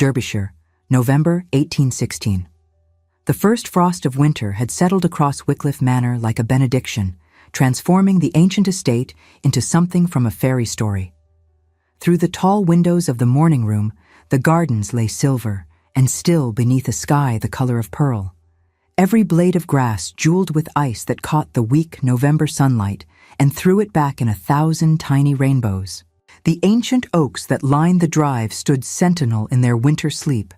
Derbyshire, November 1816. The first frost of winter had settled across Wycliffe Manor like a benediction, transforming the ancient estate into something from a fairy story. Through the tall windows of the morning room, the gardens lay silver and still beneath a sky the color of pearl. Every blade of grass jeweled with ice that caught the weak November sunlight and threw it back in 1,000 tiny rainbows. The ancient oaks that lined the drive stood sentinel in their winter sleep,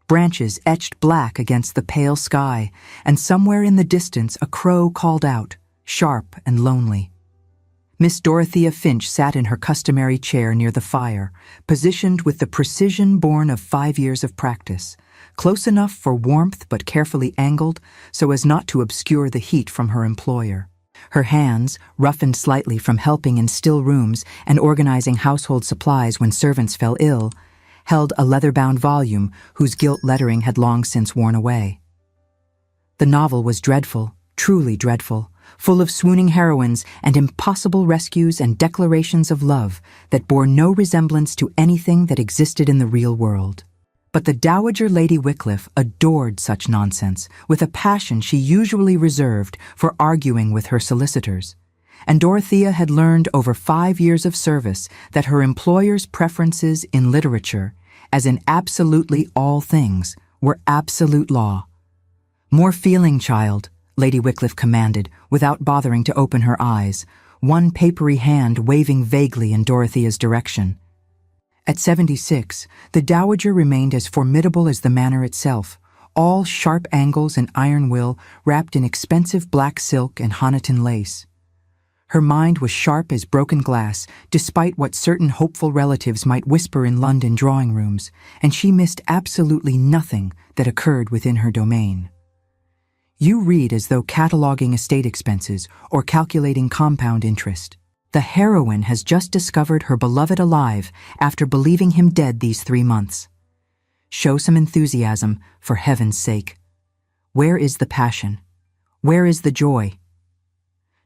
branches etched black against the pale sky, and somewhere in the distance a crow called out, sharp and lonely. Miss Dorothea Finch sat in her customary chair near the fire, positioned with the precision born of 5 years of practice, close enough for warmth but carefully angled so as not to obscure the heat from her employer. Her hands, roughened slightly from helping in still rooms and organizing household supplies when servants fell ill, held a leather-bound volume whose gilt lettering had long since worn away. The novel was dreadful, truly dreadful, full of swooning heroines and impossible rescues and declarations of love that bore no resemblance to anything that existed in the real world. But the Dowager Lady Wycliffe adored such nonsense with a passion she usually reserved for arguing with her solicitors, and Dorothea had learned over 5 years of service that her employer's preferences in literature, as in absolutely all things, were absolute law. "More feeling, child," Lady Wycliffe commanded, without bothering to open her eyes, one papery hand waving vaguely in Dorothea's direction. At 76, the Dowager remained as formidable as the manor itself, all sharp angles and iron will wrapped in expensive black silk and Honiton lace. Her mind was sharp as broken glass, despite what certain hopeful relatives might whisper in London drawing rooms, and she missed absolutely nothing that occurred within her domain. You read as though cataloging estate expenses or calculating compound interest. The heroine has just discovered her beloved alive after believing him dead these 3 months. Show some enthusiasm, for heaven's sake. Where is the passion? Where is the joy?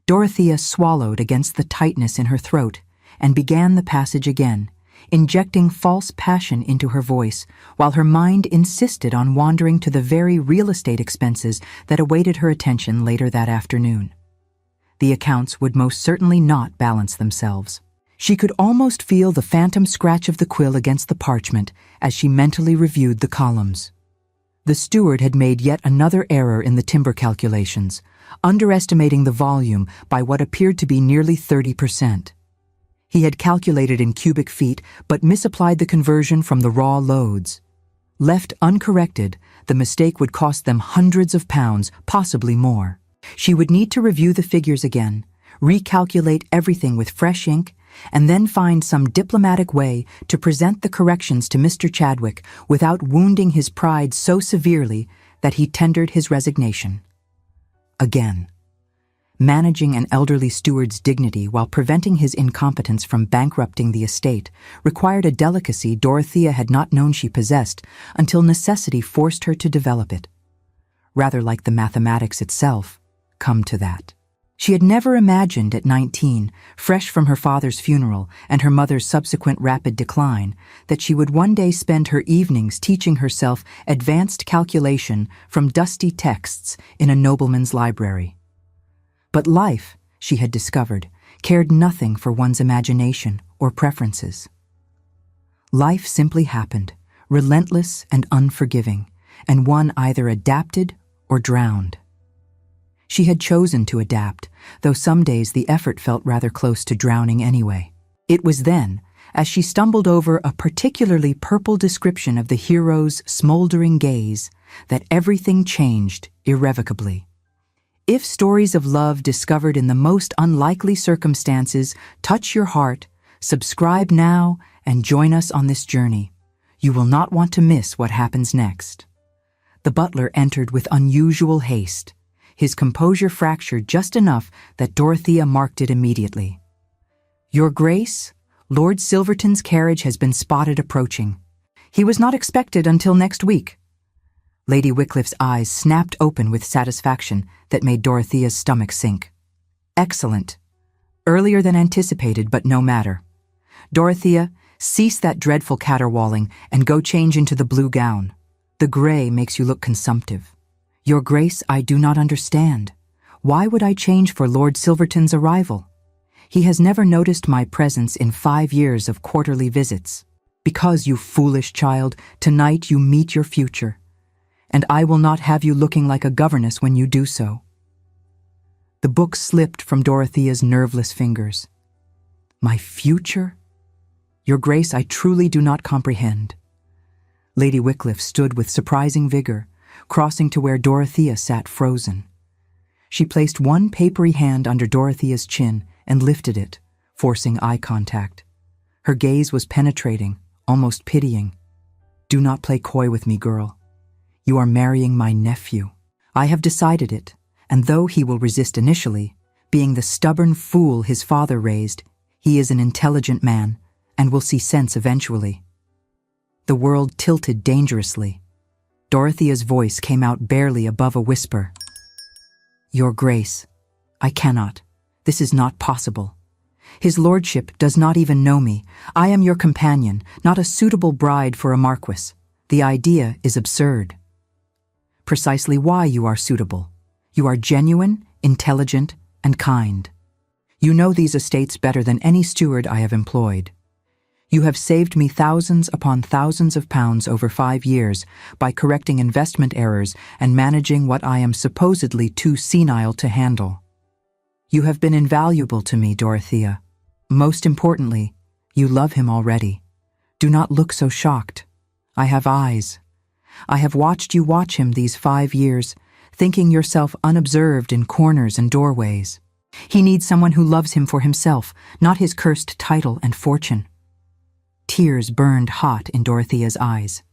Dorothea swallowed against the tightness in her throat and began the passage again, injecting false passion into her voice, while her mind insisted on wandering to the very real estate expenses that awaited her attention later that afternoon. The accounts would most certainly not balance themselves. She could almost feel the phantom scratch of the quill against the parchment as she mentally reviewed the columns. The steward had made yet another error in the timber calculations, underestimating the volume by what appeared to be nearly 30%. He had calculated in cubic feet but misapplied the conversion from the raw loads. Left uncorrected, the mistake would cost them hundreds of pounds, possibly more. She would need to review the figures again, recalculate everything with fresh ink, and then find some diplomatic way to present the corrections to Mr. Chadwick without wounding his pride so severely that he tendered his resignation. Again. Managing an elderly steward's dignity while preventing his incompetence from bankrupting the estate required a delicacy Dorothea had not known she possessed until necessity forced her to develop it. Rather like the mathematics itself, come to that. She had never imagined at 19, fresh from her father's funeral and her mother's subsequent rapid decline, that she would one day spend her evenings teaching herself advanced calculation from dusty texts in a nobleman's library. But life, she had discovered, cared nothing for one's imagination or preferences. Life simply happened, relentless and unforgiving, and one either adapted or drowned. She had chosen to adapt, though some days the effort felt rather close to drowning anyway. It was then, as she stumbled over a particularly purple description of the hero's smoldering gaze, that everything changed irrevocably. If stories of love discovered in the most unlikely circumstances touch your heart, subscribe now and join us on this journey. You will not want to miss what happens next. The butler entered with unusual haste. His composure fractured just enough that Dorothea marked it immediately. "Your Grace, Lord Silverton's carriage has been spotted approaching. He was not expected until next week." Lady Wycliffe's eyes snapped open with satisfaction that made Dorothea's stomach sink. "Excellent. Earlier than anticipated, but no matter. Dorothea, Cease that dreadful caterwauling and go change into the blue gown. The gray makes you look consumptive. Your Grace, I do not understand. Why would I change for Lord Silverton's arrival? He has never noticed my presence in 5 years of quarterly visits. Because, you foolish child, tonight you meet your future. And I will not have you looking like a governess when you do so. The book slipped from Dorothea's nerveless fingers. My future? Your Grace, I truly do not comprehend. Lady Wycliffe stood with surprising vigor, crossing to where Dorothea sat frozen. She placed one papery hand under Dorothea's chin and lifted it, forcing eye contact. Her gaze was penetrating, almost pitying. Do not play coy with me, girl. You are marrying my nephew. I have decided it, and though he will resist initially, being the stubborn fool his father raised, he is an intelligent man and will see sense eventually. The world tilted dangerously. Dorothea's voice came out barely above a whisper. Your Grace, I cannot. This is not possible. His lordship does not even know me. I am your companion, not a suitable bride for a marquess. The idea is absurd. Precisely why you are suitable. You are genuine, intelligent, and kind. You know these estates better than any steward I have employed. You have saved me thousands upon thousands of pounds over 5 years by correcting investment errors and managing what I am supposedly too senile to handle. You have been invaluable to me, Dorothea. Most importantly, you love him already. Do not look so shocked. I have eyes. I have watched you watch him these 5 years, thinking yourself unobserved in corners and doorways. He needs someone who loves him for himself, not his cursed title and fortune. Tears burned hot in Dorothea's eyes.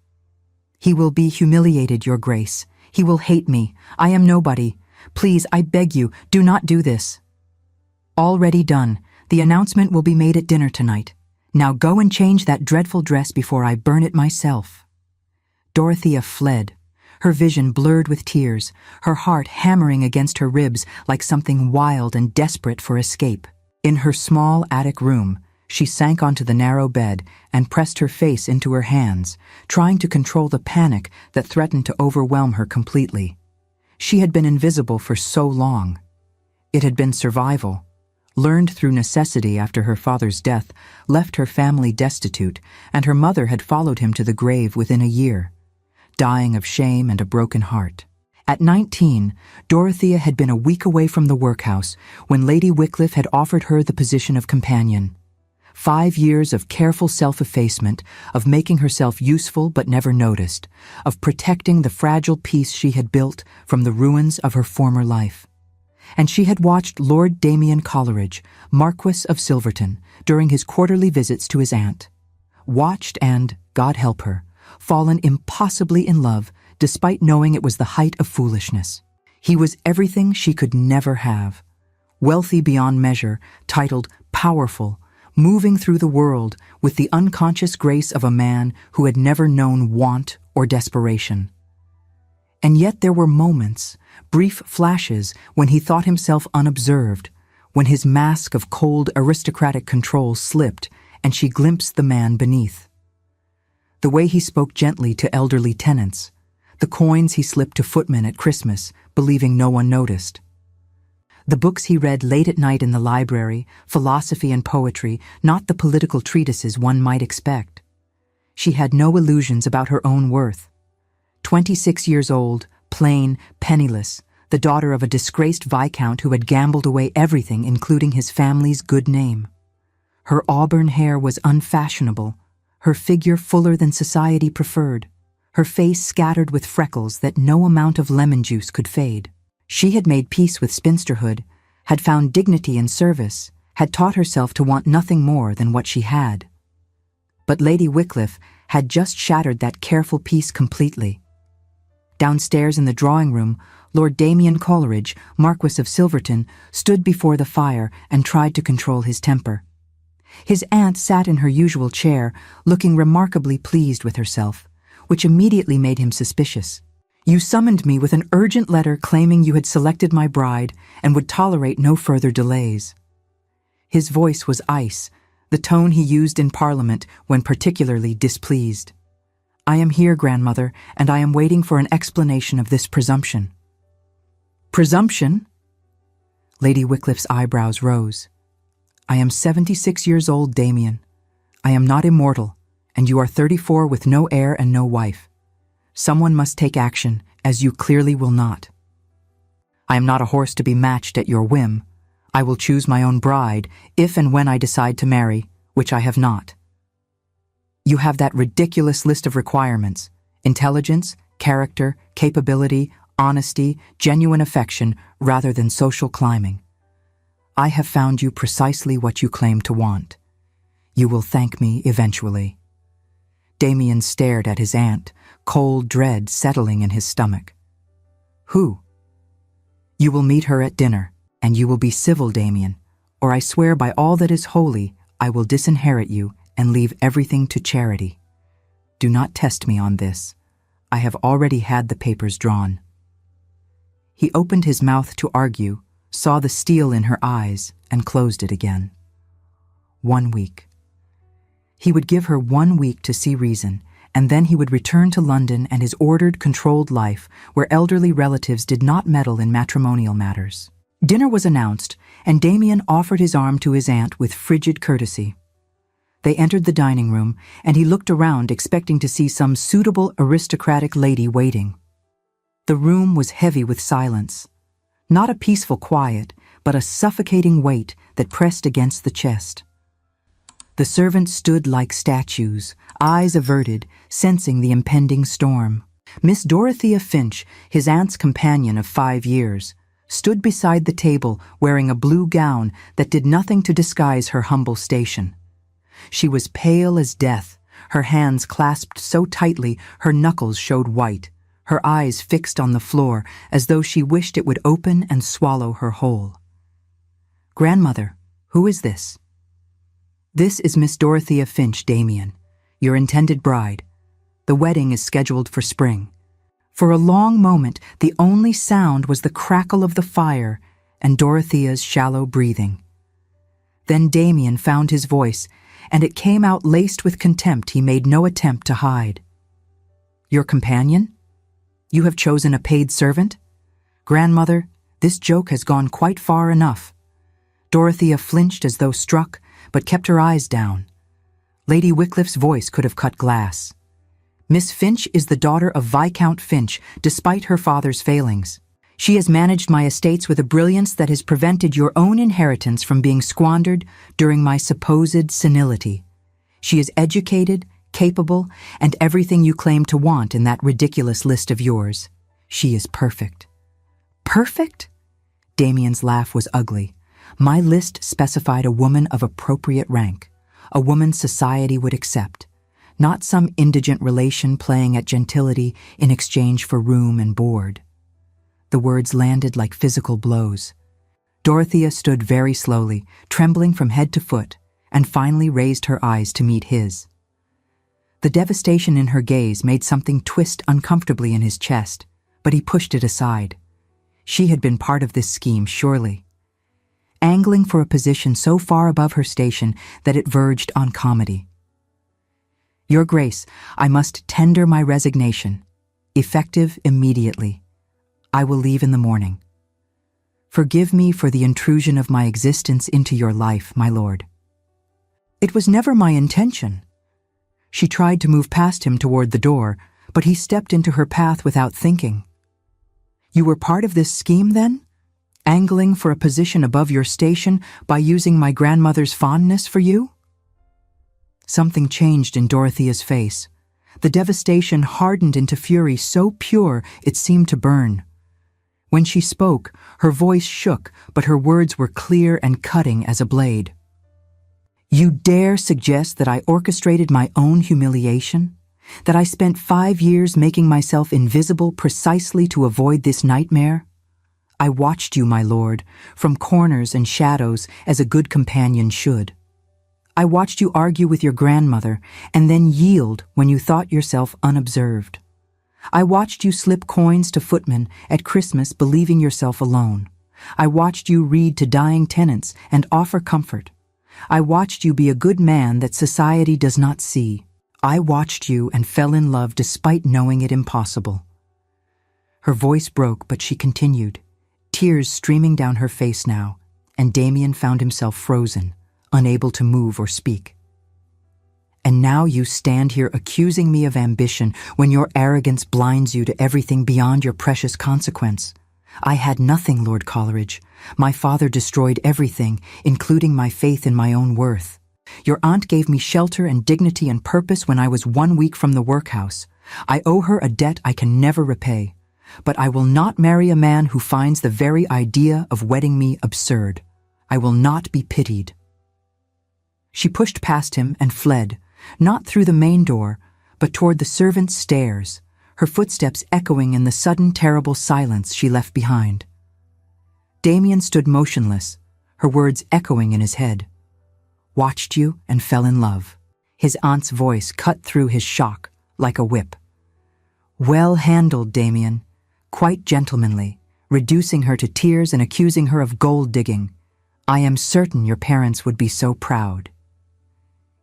He will be humiliated, Your Grace. He will hate me. I am nobody. Please, I beg you, do not do this. Already done. The announcement will be made at dinner tonight. Now go and change that dreadful dress before I burn it myself. Dorothea fled, her vision blurred with tears, her heart hammering against her ribs like something wild and desperate for escape. In her small attic room, she sank onto the narrow bed and pressed her face into her hands, trying to control the panic that threatened to overwhelm her completely. She had been invisible for so long. It had been survival. Learned through necessity after her father's death, left her family destitute, and her mother had followed him to the grave within a year, dying of shame and a broken heart. At 19, Dorothea had been a week away from the workhouse when Lady Wycliffe had offered her the position of companion. 5 years of careful self-effacement, of making herself useful but never noticed, of protecting the fragile peace she had built from the ruins of her former life. And she had watched Lord Damien Coleridge, Marquess of Silverton, during his quarterly visits to his aunt. Watched and, God help her, fallen impossibly in love, despite knowing it was the height of foolishness. He was everything she could never have. Wealthy beyond measure, titled powerful, moving through the world with the unconscious grace of a man who had never known want or desperation. And yet there were moments, brief flashes, when he thought himself unobserved, when his mask of cold aristocratic control slipped and she glimpsed the man beneath. The way he spoke gently to elderly tenants, the coins he slipped to footmen at Christmas, believing no one noticed. The books he read late at night in the library, philosophy and poetry, not the political treatises one might expect. She had no illusions about her own worth. 26 years old, plain, penniless, the daughter of a disgraced viscount who had gambled away everything, including his family's good name. Her auburn hair was unfashionable, her figure fuller than society preferred, her face scattered with freckles that no amount of lemon juice could fade. She had made peace with spinsterhood, had found dignity in service, had taught herself to want nothing more than what she had. But Lady Wycliffe had just shattered that careful peace completely. Downstairs in the drawing room, Lord Damien Coleridge, Marquess of Silverton, stood before the fire and tried to control his temper. His aunt sat in her usual chair, looking remarkably pleased with herself, which immediately made him suspicious. You summoned me with an urgent letter claiming you had selected my bride and would tolerate no further delays. His voice was ice, the tone he used in Parliament when particularly displeased. "I am here, grandmother, and I am waiting for an explanation of this presumption." "Presumption?" Lady Wickliffe's eyebrows rose. "I am 76 years old, Damien. I am not immortal, and you are 34 with no heir and no wife. Someone must take action, as you clearly will not. I am not a horse to be matched at your whim. I will choose my own bride if and when I decide to marry, which I have not. You have that ridiculous list of requirements: intelligence, character, capability, honesty, genuine affection, rather than social climbing. I have found you precisely what you claim to want. You will thank me eventually." Damien stared at his aunt, cold dread settling in his stomach. "Who?" "You will meet her at dinner, and you will be civil, Damien, or I swear by all that is holy, I will disinherit you and leave everything to charity. Do not test me on this. I have already had the papers drawn." He opened his mouth to argue, saw the steel in her eyes, and closed it again. 1 week. He would give her 1 week to see reason, and then he would return to London and his ordered, controlled life, where elderly relatives did not meddle in matrimonial matters. Dinner was announced, and Damien offered his arm to his aunt with frigid courtesy. They entered the dining room, and he looked around expecting to see some suitable aristocratic lady waiting. The room was heavy with silence. Not a peaceful quiet, but a suffocating weight that pressed against the chest. The servants stood like statues, eyes averted, sensing the impending storm. Miss Dorothea Finch, his aunt's companion of 5 years, stood beside the table wearing a blue gown that did nothing to disguise her humble station. She was pale as death, her hands clasped so tightly her knuckles showed white, her eyes fixed on the floor as though she wished it would open and swallow her whole. "Grandmother, who is this?" "This is Miss Dorothea Finch, Damien, your intended bride. The wedding is scheduled for spring." For a long moment, the only sound was the crackle of the fire and Dorothea's shallow breathing. Then Damien found his voice, and it came out laced with contempt he made no attempt to hide. "Your companion? You have chosen a paid servant? Grandmother, this joke has gone quite far enough." Dorothea flinched as though struck, but kept her eyes down. Lady Wickliffe's voice could have cut glass. "Miss Finch is the daughter of Viscount Finch, despite her father's failings. She has managed my estates with a brilliance that has prevented your own inheritance from being squandered during my supposed senility. She is educated, capable, and everything you claim to want in that ridiculous list of yours. She is perfect." "Perfect?" Damien's laugh was ugly. "My list specified a woman of appropriate rank, a woman society would accept, not some indigent relation playing at gentility in exchange for room and board." The words landed like physical blows. Dorothea stood very slowly, trembling from head to foot, and finally raised her eyes to meet his. The devastation in her gaze made something twist uncomfortably in his chest, but he pushed it aside. She had been part of this scheme, surely. Angling for a position so far above her station that it verged on comedy. "Your Grace, I must tender my resignation, effective immediately. I will leave in the morning. Forgive me for the intrusion of my existence into your life, my lord." "It was never my intention." She tried to move past him toward the door, but he stepped into her path without thinking. "You were part of this scheme, then? Angling for a position above your station by using my grandmother's fondness for you?" Something changed in Dorothea's face. The devastation hardened into fury so pure it seemed to burn. When she spoke, her voice shook, but her words were clear and cutting as a blade. "You dare suggest that I orchestrated my own humiliation? That I spent 5 years making myself invisible precisely to avoid this nightmare? I watched you, my lord, from corners and shadows as a good companion should. I watched you argue with your grandmother and then yield when you thought yourself unobserved. I watched you slip coins to footmen at Christmas believing yourself alone. I watched you read to dying tenants and offer comfort. I watched you be a good man that society does not see. I watched you and fell in love despite knowing it impossible." Her voice broke, but she continued, tears streaming down her face now, and Damien found himself frozen, unable to move or speak. "And now you stand here accusing me of ambition when your arrogance blinds you to everything beyond your precious consequence. I had nothing, Lord Coleridge. My father destroyed everything, including my faith in my own worth. Your aunt gave me shelter and dignity and purpose when I was 1 week from the workhouse. I owe her a debt I can never repay. But I will not marry a man who finds the very idea of wedding me absurd. I will not be pitied." She pushed past him and fled, not through the main door, but toward the servants' stairs, her footsteps echoing in the sudden terrible silence she left behind. Damien stood motionless, her words echoing in his head. "Watched you and fell in love." His aunt's voice cut through his shock like a whip. "Well handled, Damien. Quite gentlemanly, reducing her to tears and accusing her of gold digging. I am certain your parents would be so proud."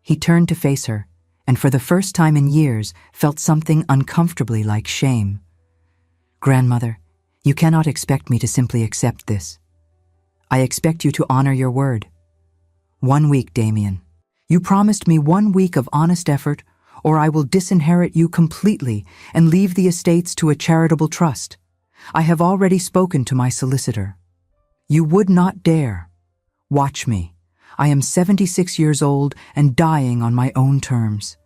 He turned to face her, and for the first time in years felt something uncomfortably like shame. "Grandmother, you cannot expect me to simply accept this. I expect you to honor your word. 1 week, Damien. You promised me 1 week of honest effort, or I will disinherit you completely and leave the estates to a charitable trust. I have already spoken to my solicitor. You would not dare. Watch me. I am 76 years old and dying on my own terms.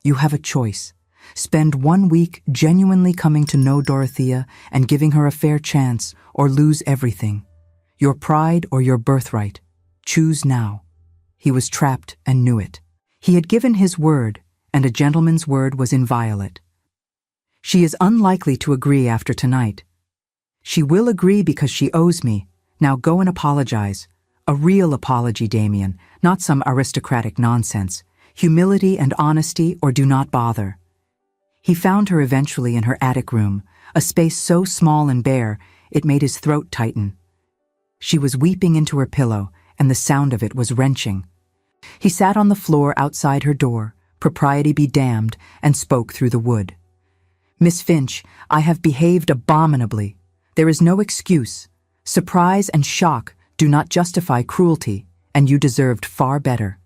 You have a choice. Spend 1 week genuinely coming to know Dorothea and giving her a fair chance, or lose everything. Your pride or your birthright. Choose now." He was trapped and knew it. He had given his word, and a gentleman's word was inviolate. "She is unlikely to agree after tonight. She will agree because she owes me. Now go and apologize. A real apology, Damien, not some aristocratic nonsense. Humility and honesty, or do not bother." He found her eventually in her attic room, a space so small and bare it made his throat tighten. She was weeping into her pillow, and the sound of it was wrenching. He sat on the floor outside her door, propriety be damned, and spoke through the wood. "Miss Finch, I have behaved abominably. There is no excuse. Surprise and shock do not justify cruelty, and you deserved far better.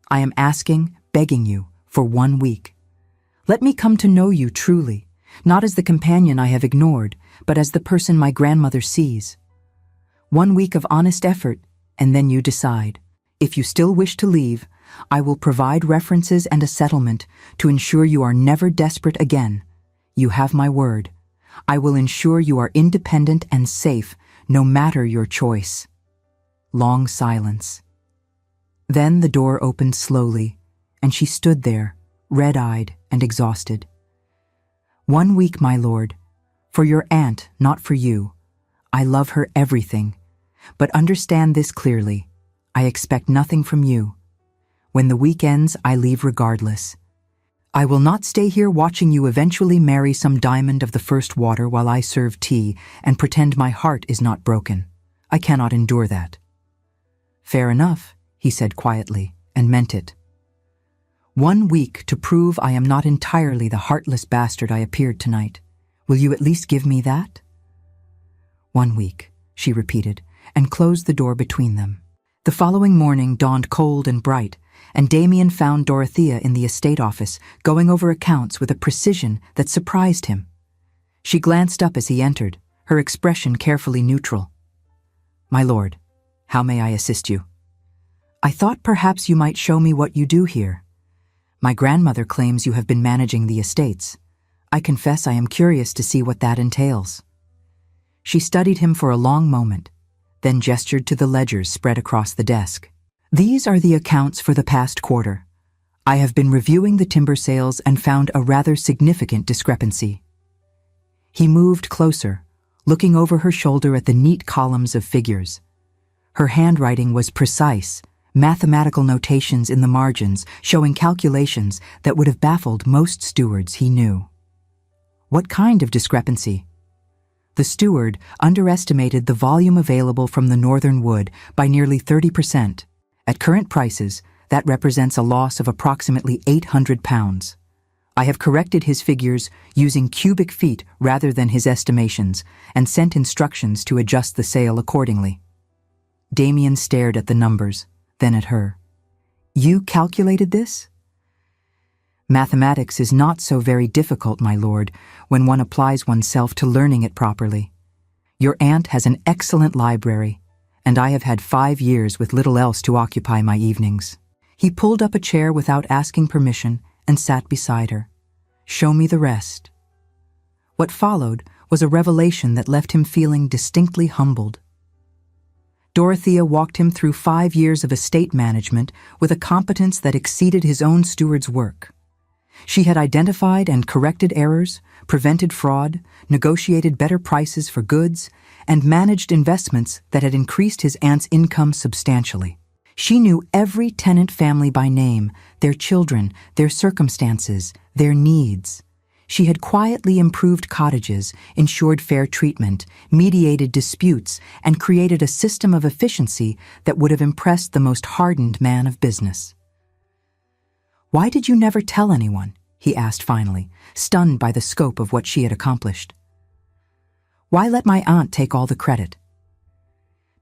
I am asking, begging you, for 1 week. Let me come to know you truly, not as the companion I have ignored, but as the person my grandmother sees. 1 week of honest effort, and then you decide. If you still wish to leave, I will provide references and a settlement to ensure you are never desperate again. You have my word. I will ensure you are independent and safe, no matter your choice." Long silence. Then the door opened slowly, and she stood there, red-eyed and exhausted. 1 week, my lord. For your aunt, not for you. I love her everything. But understand this clearly. I expect nothing from you. When the week ends, I leave regardless. I will not stay here watching you eventually marry some diamond of the first water while I serve tea and pretend my heart is not broken. I cannot endure that." "Fair enough," he said quietly, and meant it. 1 week to prove I am not entirely the heartless bastard I appeared tonight. Will you at least give me that?" 1 week, she repeated, and closed the door between them. The following morning dawned cold and bright, and Damien found Dorothea in the estate office, going over accounts with a precision that surprised him. She glanced up as he entered, her expression carefully neutral. "My lord, how may I assist you?" "I thought perhaps you might show me what you do here. My grandmother claims you have been managing the estates. I confess I am curious to see what that entails." She studied him for a long moment, then gestured to the ledgers spread across the desk. "These are the accounts for the past quarter. I have been reviewing the timber sales and found a rather significant discrepancy." He moved closer, looking over her shoulder at the neat columns of figures. Her handwriting was precise, mathematical notations in the margins showing calculations that would have baffled most stewards he knew. What kind of discrepancy? The steward underestimated the volume available from the northern wood by nearly 30%, At current prices, that represents a loss of approximately £800. I have corrected his figures using cubic feet rather than his estimations and sent instructions to adjust the sale accordingly. Damien stared at the numbers, then at her. You calculated this? Mathematics is not so very difficult, my lord, when one applies oneself to learning it properly. Your aunt has an excellent library, and I have had 5 years with little else to occupy my evenings. He pulled up a chair without asking permission and sat beside her. Show me the rest. What followed was a revelation that left him feeling distinctly humbled. Dorothea walked him through 5 years of estate management with a competence that exceeded his own steward's work. She had identified and corrected errors, prevented fraud, negotiated better prices for goods, and managed investments that had increased his aunt's income substantially. She knew every tenant family by name, their children, their circumstances, their needs. She had quietly improved cottages, ensured fair treatment, mediated disputes, and created a system of efficiency that would have impressed the most hardened man of business. Why did you never tell anyone? He asked finally, stunned by the scope of what she had accomplished. Why let my aunt take all the credit?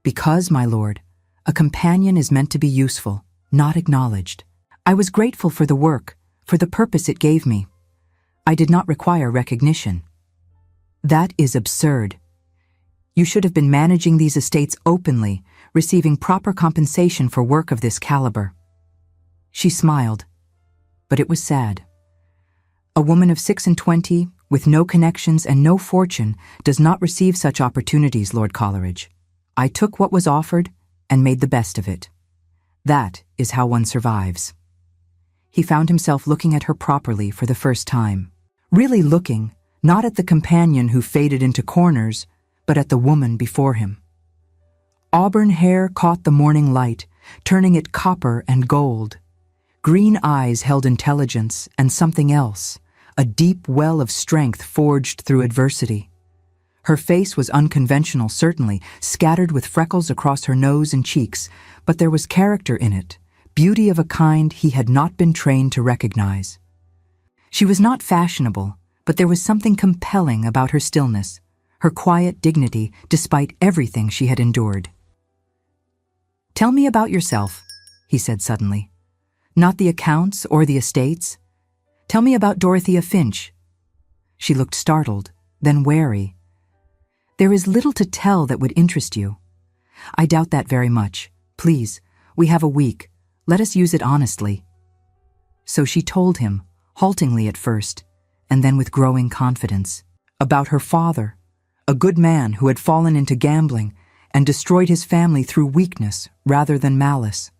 Because, my lord, a companion is meant to be useful, not acknowledged. I was grateful for the work, for the purpose it gave me. I did not require recognition. That is absurd. You should have been managing these estates openly, receiving proper compensation for work of this caliber. She smiled, but it was sad. A woman of 26, with no connections and no fortune, does not receive such opportunities, Lord Coleridge. I took what was offered and made the best of it. That is how one survives. He found himself looking at her properly for the first time. Really looking, not at the companion who faded into corners, but at the woman before him. Auburn hair caught the morning light, turning it copper and gold. Green eyes held intelligence and something else, a deep well of strength forged through adversity. Her face was unconventional, certainly, scattered with freckles across her nose and cheeks, but there was character in it, beauty of a kind he had not been trained to recognize. She was not fashionable, but there was something compelling about her stillness, her quiet dignity despite everything she had endured. Tell me about yourself, he said suddenly. Not the accounts or the estates. Tell me about Dorothea Finch. She looked startled, then wary. There is little to tell that would interest you. I doubt that very much. Please, we have a week. Let us use it honestly. So she told him, haltingly at first, and then with growing confidence, about her father, a good man who had fallen into gambling and destroyed his family through weakness rather than malice,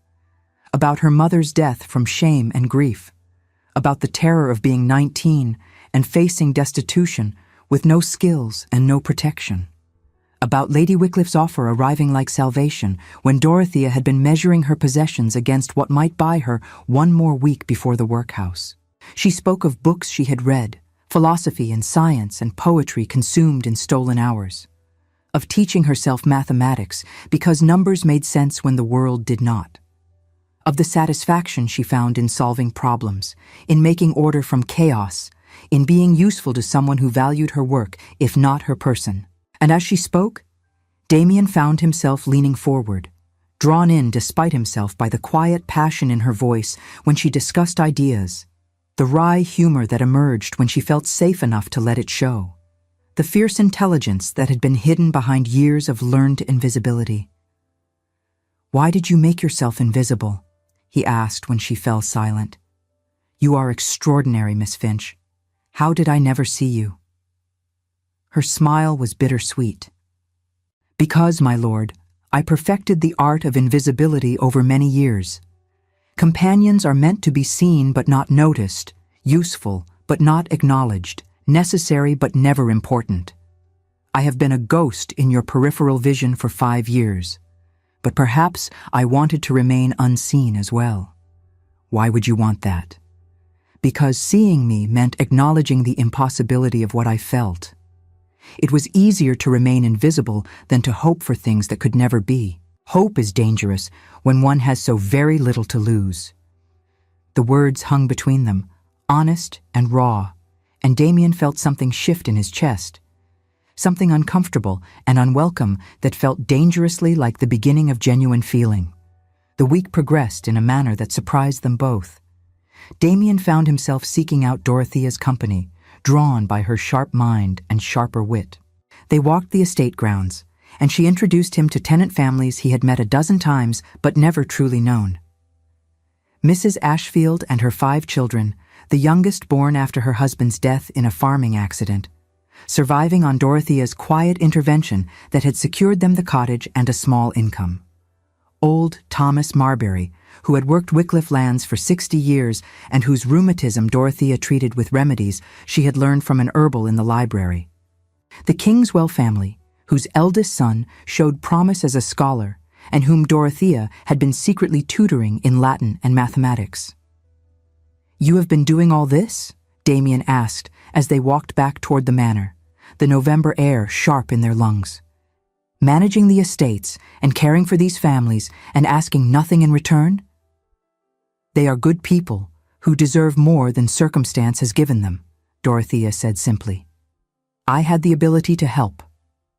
about her mother's death from shame and grief, about the terror of being 19 and facing destitution with no skills and no protection, about Lady Wycliffe's offer arriving like salvation when Dorothea had been measuring her possessions against what might buy her one more week before the workhouse. She spoke of books she had read, philosophy and science and poetry consumed in stolen hours, of teaching herself mathematics because numbers made sense when the world did not, of the satisfaction she found in solving problems, in making order from chaos, in being useful to someone who valued her work, if not her person. And as she spoke, Damien found himself leaning forward, drawn in despite himself by the quiet passion in her voice when she discussed ideas, the wry humor that emerged when she felt safe enough to let it show, the fierce intelligence that had been hidden behind years of learned invisibility. Why did you make yourself invisible? He asked when she fell silent. You are extraordinary, Miss Finch. How did I never see you? Her smile was bittersweet. Because, my lord, I perfected the art of invisibility over many years. Companions are meant to be seen but not noticed, useful but not acknowledged, necessary but never important. I have been a ghost in your peripheral vision for 5 years, but perhaps I wanted to remain unseen as well. Why would you want that? Because seeing me meant acknowledging the impossibility of what I felt. It was easier to remain invisible than to hope for things that could never be. Hope is dangerous when one has so very little to lose. The words hung between them, honest and raw, and Damien felt something shift in his chest. Something uncomfortable and unwelcome that felt dangerously like the beginning of genuine feeling. The week progressed in a manner that surprised them both. Damien found himself seeking out Dorothea's company, drawn by her sharp mind and sharper wit. They walked the estate grounds, and she introduced him to tenant families he had met a dozen times but never truly known. Mrs. Ashfield and her 5 children, the youngest born after her husband's death in a farming accident, surviving on Dorothea's quiet intervention that had secured them the cottage and a small income. Old Thomas Marbury, who had worked Wycliffe lands for 60 years and whose rheumatism Dorothea treated with remedies she had learned from an herbal in the library. The Kingswell family, whose eldest son showed promise as a scholar and whom Dorothea had been secretly tutoring in Latin and mathematics. "You have been doing all this?" Damien asked as they walked back toward the manor, the November air sharp in their lungs. "Managing the estates and caring for these families and asking nothing in return?" "They are good people who deserve more than circumstance has given them," Dorothea said simply. "I had the ability to help,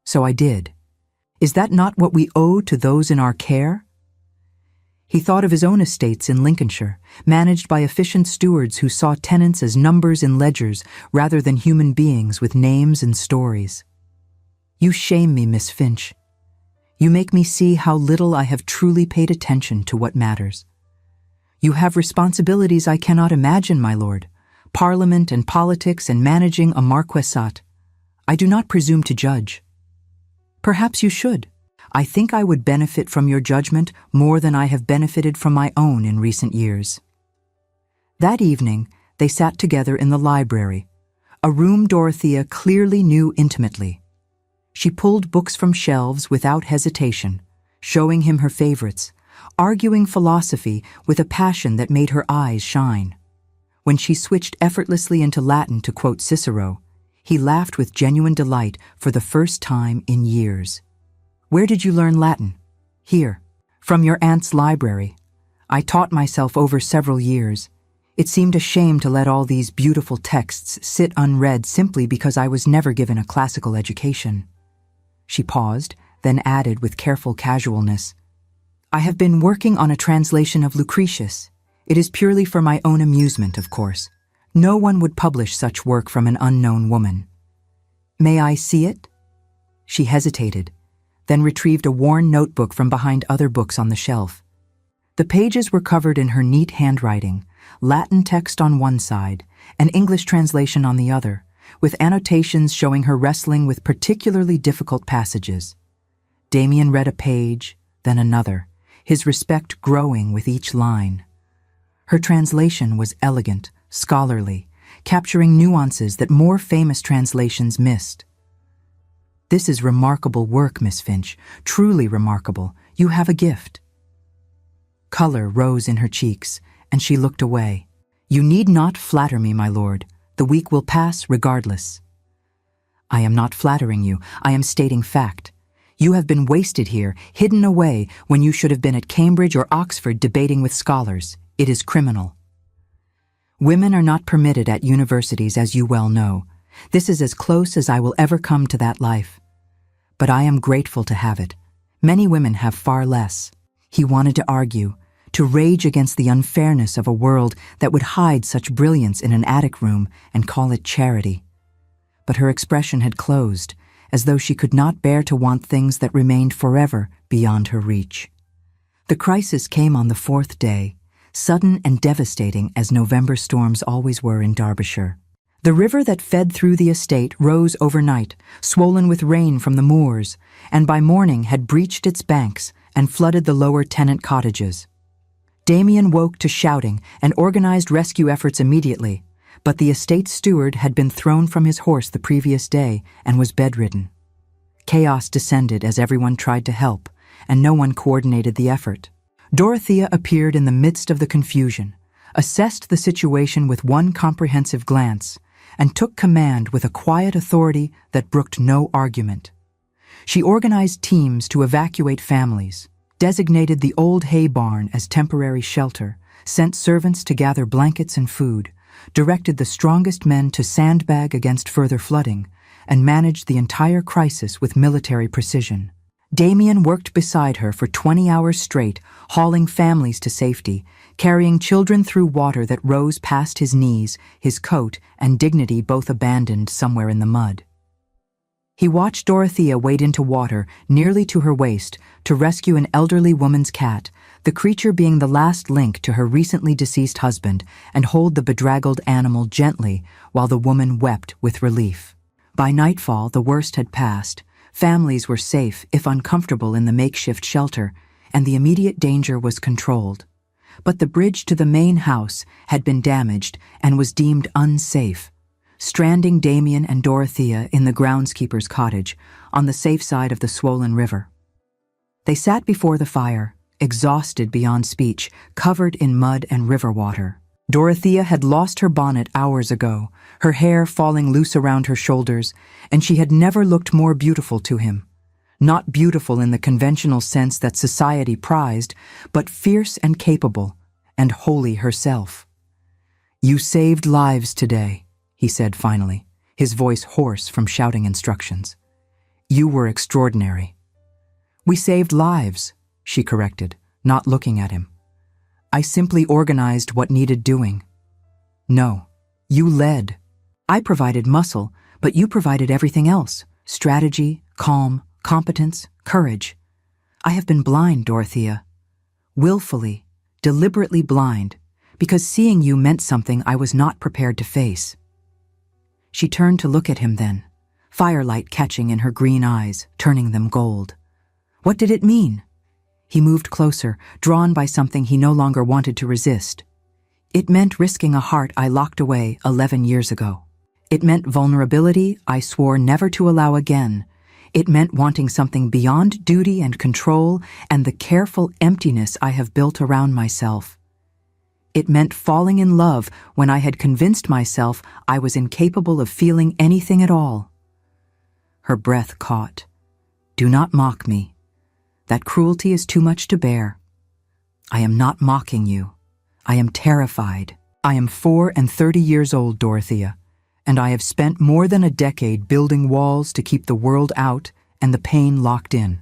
so I did. Is that not what we owe to those in our care?" He thought of his own estates in Lincolnshire, managed by efficient stewards who saw tenants as numbers in ledgers rather than human beings with names and stories. "You shame me, Miss Finch. You make me see how little I have truly paid attention to what matters. You have responsibilities I cannot imagine, my lord. Parliament and politics and managing a marquessate. I do not presume to judge." "Perhaps you should. I think I would benefit from your judgment more than I have benefited from my own in recent years." That evening, they sat together in the library, a room Dorothea clearly knew intimately. She pulled books from shelves without hesitation, showing him her favorites, arguing philosophy with a passion that made her eyes shine. When she switched effortlessly into Latin to quote Cicero, he laughed with genuine delight for the first time in years. "Where did you learn Latin?" "Here, from your aunt's library. I taught myself over several years. It seemed a shame to let all these beautiful texts sit unread simply because I was never given a classical education." She paused, then added with careful casualness, "I have been working on a translation of Lucretius. It is purely for my own amusement, of course. No one would publish such work from an unknown woman." "May I see it?" She hesitated, then retrieved a worn notebook from behind other books on the shelf. The pages were covered in her neat handwriting, Latin text on one side, an English translation on the other, with annotations showing her wrestling with particularly difficult passages. Damien read a page, then another, his respect growing with each line. Her translation was elegant, scholarly, capturing nuances that more famous translations missed. "This is remarkable work, Miss Finch, truly remarkable. You have a gift." Color rose in her cheeks, and she looked away. "You need not flatter me, my lord. The week will pass regardless." "I am not flattering you. I am stating fact. You have been wasted here, hidden away, when you should have been at Cambridge or Oxford debating with scholars. It is criminal. Women are not permitted at universities, as you well know. This is as close as I will ever come to that life. But I am grateful to have it. Many women have far less." He wanted to argue, to rage against the unfairness of a world that would hide such brilliance in an attic room and call it charity. But her expression had closed, as though she could not bear to want things that remained forever beyond her reach. The crisis came on the 4th day, sudden and devastating as November storms always were in Derbyshire. The river that fed through the estate rose overnight, swollen with rain from the moors, and by morning had breached its banks and flooded the lower tenant cottages. Damien woke to shouting and organized rescue efforts immediately, but the estate steward had been thrown from his horse the previous day and was bedridden. Chaos descended as everyone tried to help, and no one coordinated the effort. Dorothea appeared in the midst of the confusion, assessed the situation with one comprehensive glance, and took command with a quiet authority that brooked no argument. She organized teams to evacuate families, designated the old hay barn as temporary shelter, sent servants to gather blankets and food, directed the strongest men to sandbag against further flooding, and managed the entire crisis with military precision. Damien worked beside her for 20 hours straight, hauling families to safety, carrying children through water that rose past his knees, his coat and dignity both abandoned somewhere in the mud. He watched Dorothea wade into water, nearly to her waist, to rescue an elderly woman's cat, the creature being the last link to her recently deceased husband, and hold the bedraggled animal gently while the woman wept with relief. By nightfall, the worst had passed. Families were safe, if uncomfortable, in the makeshift shelter, and the immediate danger was controlled. But the bridge to the main house had been damaged and was deemed unsafe, stranding Damien and Dorothea in the groundskeeper's cottage on the safe side of the swollen river. They sat before the fire, exhausted beyond speech, covered in mud and river water. Dorothea had lost her bonnet hours ago, her hair falling loose around her shoulders, and she had never looked more beautiful to him. Not beautiful in the conventional sense that society prized, but fierce and capable, and wholly herself. "You saved lives today," he said finally, his voice hoarse from shouting instructions. "You were extraordinary." "We saved lives," she corrected, not looking at him. "I simply organized what needed doing." "No, you led. I provided muscle, but you provided everything else: strategy, calm, competence, courage. I have been blind, Dorothea. Willfully, deliberately blind, because seeing you meant something I was not prepared to face." She turned to look at him then, firelight catching in her green eyes, turning them gold. What did it mean? He moved closer, drawn by something he no longer wanted to resist. "It meant risking a heart I locked away 11 years ago. It meant vulnerability I swore never to allow again. It meant wanting something beyond duty and control and the careful emptiness I have built around myself. It meant falling in love when I had convinced myself I was incapable of feeling anything at all." Her breath caught. "Do not mock me. That cruelty is too much to bear. I am not mocking you. I am terrified. I am 34 years old, Dorothea, and I have spent more than a decade building walls to keep the world out and the pain locked in.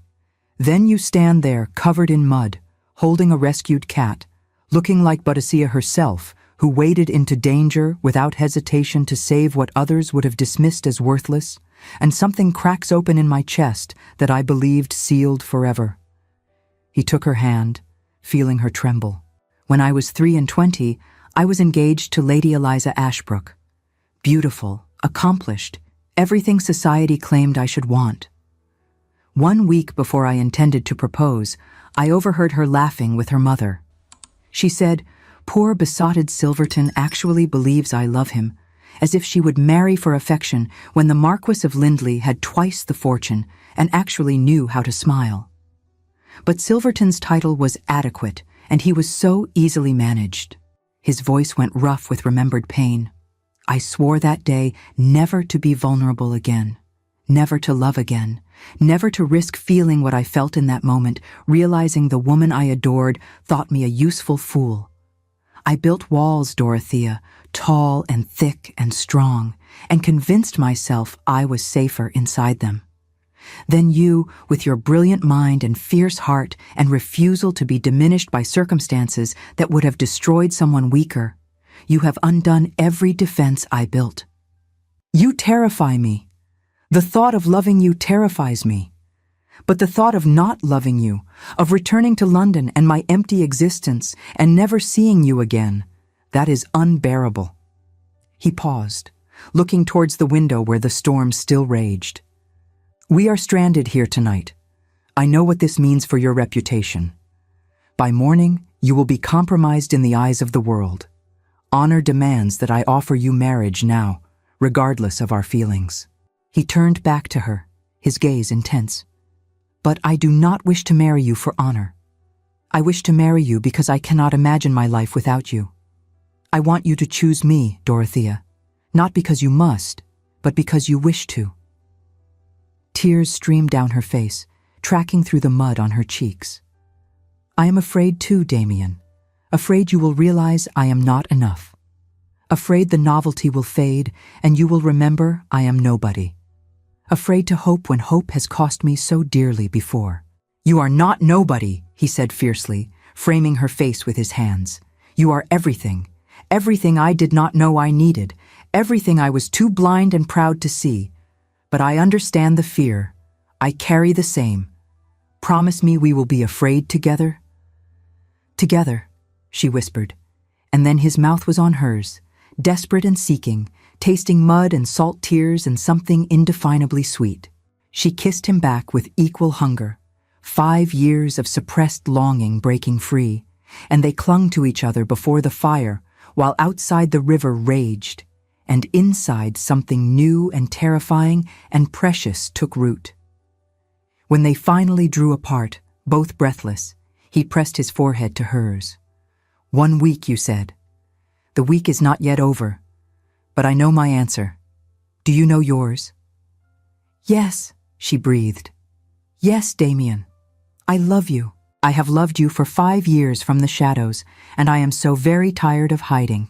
Then you stand there covered in mud, holding a rescued cat, looking like Boadicea herself, who waded into danger without hesitation to save what others would have dismissed as worthless, and something cracks open in my chest that I believed sealed forever." He took her hand, feeling her tremble. "When I was 23, I was engaged to Lady Eliza Ashbrook. Beautiful, accomplished, everything society claimed I should want. 1 week before I intended to propose, I overheard her laughing with her mother. She said, 'Poor besotted Silverton actually believes I love him,' as if she would marry for affection when the Marquess of Lindley had twice the fortune and actually knew how to smile. But Silverton's title was adequate, and he was so easily managed." His voice went rough with remembered pain. "I swore that day never to be vulnerable again, never to love again, never to risk feeling what I felt in that moment, realizing the woman I adored thought me a useful fool. I built walls, Dorothea, tall and thick and strong, and convinced myself I was safer inside them. Then you, with your brilliant mind and fierce heart and refusal to be diminished by circumstances that would have destroyed someone weaker, you have undone every defense I built. You terrify me. The thought of loving you terrifies me. But the thought of not loving you, of returning to London and my empty existence and never seeing you again, that is unbearable." He paused, looking towards the window where the storm still raged. "We are stranded here tonight. I know what this means for your reputation. By morning, you will be compromised in the eyes of the world. Honor demands that I offer you marriage now, regardless of our feelings." He turned back to her, his gaze intense. "But I do not wish to marry you for honor. I wish to marry you because I cannot imagine my life without you. I want you to choose me, Dorothea, not because you must, but because you wish to." Tears streamed down her face, tracking through the mud on her cheeks. I am afraid too, Damien. Afraid you will realize I am not enough. Afraid the novelty will fade and you will remember I am nobody. Afraid to hope when hope has cost me so dearly before. You are not nobody, he said fiercely, framing her face with his hands. You are everything. Everything I did not know I needed. Everything I was too blind and proud to see. But I understand the fear. I carry the same. Promise me we will be afraid together? Together, she whispered, and then his mouth was on hers, desperate and seeking, tasting mud and salt tears and something indefinably sweet. She kissed him back with equal hunger, 5 years of suppressed longing breaking free, and they clung to each other before the fire, while outside the river raged, and inside something new and terrifying and precious took root. When they finally drew apart, both breathless, he pressed his forehead to hers. 1 week, you said. The week is not yet over, but I know my answer. Do you know yours? Yes, she breathed. Yes, Damien. I love you. I have loved you for 5 years from the shadows, and I am so very tired of hiding.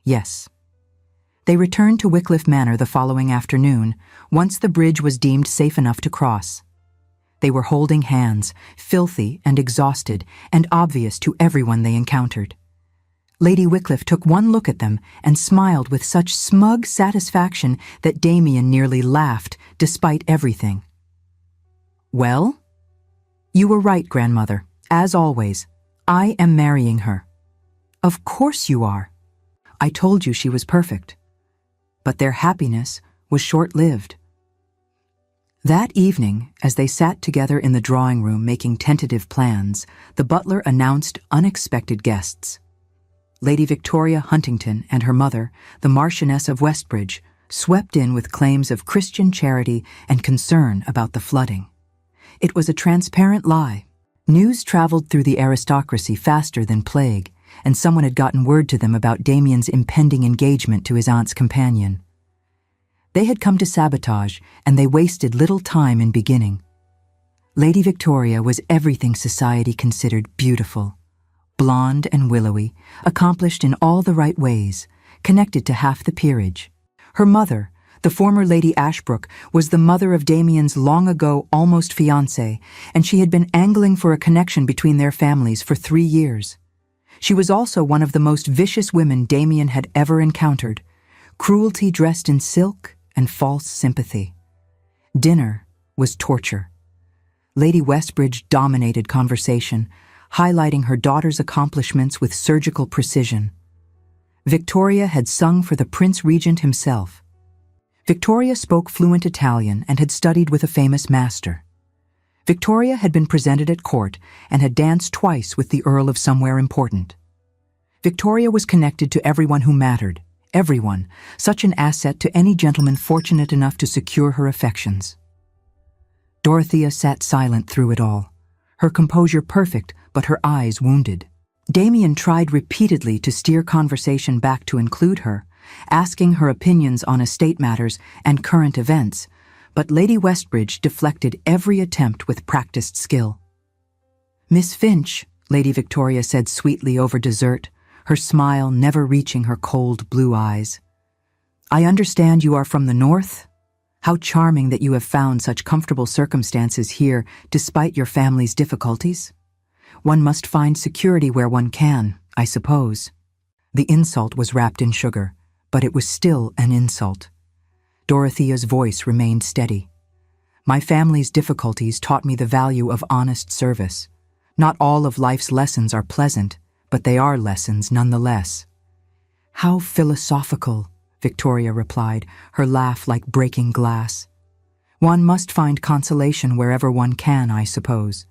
Yes. They returned to Wycliffe Manor the following afternoon, once the bridge was deemed safe enough to cross. They were holding hands, filthy and exhausted, and obvious to everyone they encountered. Lady Wycliffe took one look at them and smiled with such smug satisfaction that Damien nearly laughed, despite everything. Well? You were right, grandmother. As always, I am marrying her. Of course you are. I told you she was perfect. But their happiness was short-lived. That evening, as they sat together in the drawing room making tentative plans, the butler announced unexpected guests. Lady Victoria Huntington and her mother, the Marchioness of Westbridge, swept in with claims of Christian charity and concern about the flooding. It was a transparent lie. News traveled through the aristocracy faster than plague, and someone had gotten word to them about Damien's impending engagement to his aunt's companion. They had come to sabotage, and they wasted little time in beginning. Lady Victoria was everything society considered beautiful. Blonde and willowy, accomplished in all the right ways, connected to half the peerage. Her mother, the former Lady Ashbrook, was the mother of Damien's long-ago almost fiancé, and she had been angling for a connection between their families for 3 years. She was also one of the most vicious women Damien had ever encountered, cruelty dressed in silk and false sympathy. Dinner was torture. Lady Westbridge dominated conversation, highlighting her daughter's accomplishments with surgical precision. Victoria had sung for the Prince Regent himself. Victoria spoke fluent Italian and had studied with a famous master. Victoria had been presented at court and had danced twice with the Earl of Somewhere Important. Victoria was connected to everyone who mattered, everyone, such an asset to any gentleman fortunate enough to secure her affections. Dorothea sat silent through it all, her composure perfect but her eyes wounded. Damien tried repeatedly to steer conversation back to include her, asking her opinions on estate matters and current events, but Lady Westbridge deflected every attempt with practiced skill. "Miss Finch," Lady Victoria said sweetly over dessert, her smile never reaching her cold blue eyes. "I understand you are from the north? How charming that you have found such comfortable circumstances here despite your family's difficulties. One must find security where one can, I suppose." The insult was wrapped in sugar, but it was still an insult. Dorothea's voice remained steady. "My family's difficulties taught me the value of honest service. Not all of life's lessons are pleasant, but they are lessons nonetheless." "How philosophical," Victoria replied, her laugh like breaking glass. "One must find consolation wherever one can, I suppose.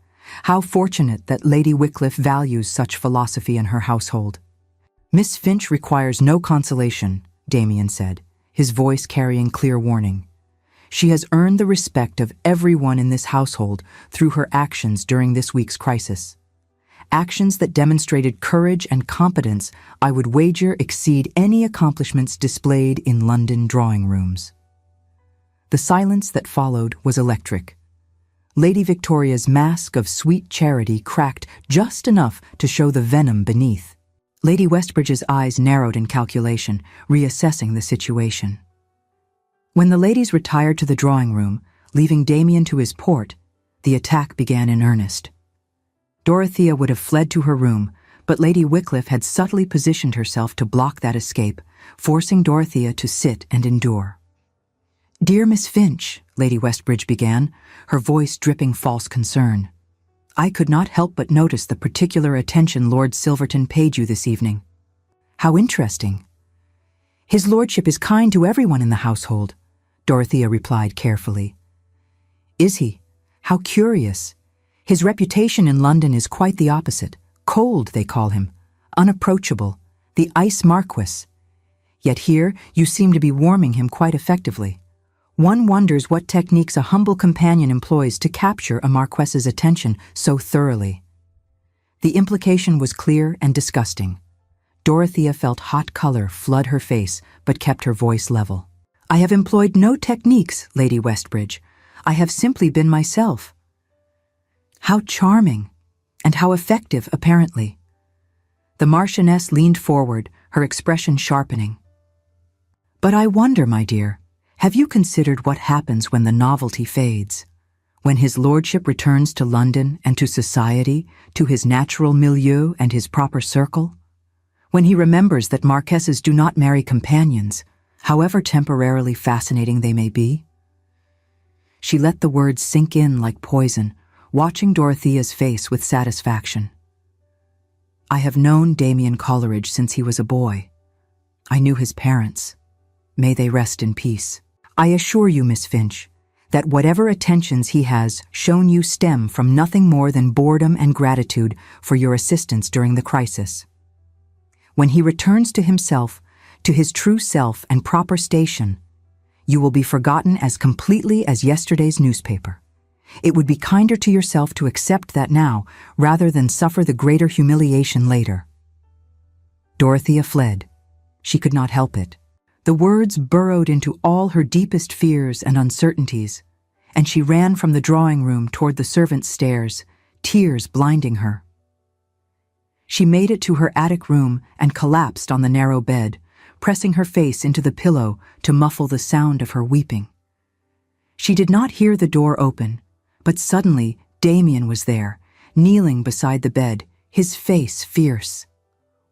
How fortunate that Lady Wycliffe values such philosophy in her household." "Miss Finch requires no consolation," Damien said, his voice carrying clear warning. "She has earned the respect of everyone in this household through her actions during this week's crisis. Actions that demonstrated courage and competence I would wager exceed any accomplishments displayed in London drawing rooms." The silence that followed was electric. Lady Victoria's mask of sweet charity cracked just enough to show the venom beneath. Lady Westbridge's eyes narrowed in calculation, reassessing the situation. When the ladies retired to the drawing room, leaving Damien to his port, the attack began in earnest. Dorothea would have fled to her room, but Lady Wycliffe had subtly positioned herself to block that escape, forcing Dorothea to sit and endure. "Dear Miss Finch," Lady Westbridge began, her voice dripping false concern, "I could not help but notice the particular attention Lord Silverton paid you this evening. How interesting." "His lordship is kind to everyone in the household," Dorothea replied carefully. "Is he? How curious. His reputation in London is quite the opposite. Cold, they call him. Unapproachable. The ice Marquess. Yet here you seem to be warming him quite effectively. One wonders what techniques a humble companion employs to capture a Marquess's attention so thoroughly." The implication was clear and disgusting. Dorothea felt hot color flood her face, but kept her voice level. "I have employed no techniques, Lady Westbridge. I have simply been myself." "How charming, and how effective, apparently." The Marchioness leaned forward, her expression sharpening. "But I wonder, my dear, have you considered what happens when the novelty fades? When his lordship returns to London and to society, to his natural milieu and his proper circle? When he remembers that Marquesses do not marry companions, however temporarily fascinating they may be?" She let the words sink in like poison, watching Dorothea's face with satisfaction. "I have known Damien Coleridge since he was a boy. I knew his parents. May they rest in peace. I assure you, Miss Finch, that whatever attentions he has shown you stem from nothing more than boredom and gratitude for your assistance during the crisis. When he returns to himself, to his true self and proper station, you will be forgotten as completely as yesterday's newspaper. It would be kinder to yourself to accept that now, rather than suffer the greater humiliation later." Dorothea fled. She could not help it. The words burrowed into all her deepest fears and uncertainties, and she ran from the drawing room toward the servants' stairs, tears blinding her. She made it to her attic room and collapsed on the narrow bed, pressing her face into the pillow to muffle the sound of her weeping. She did not hear the door open, but suddenly Damien was there, kneeling beside the bed, his face fierce.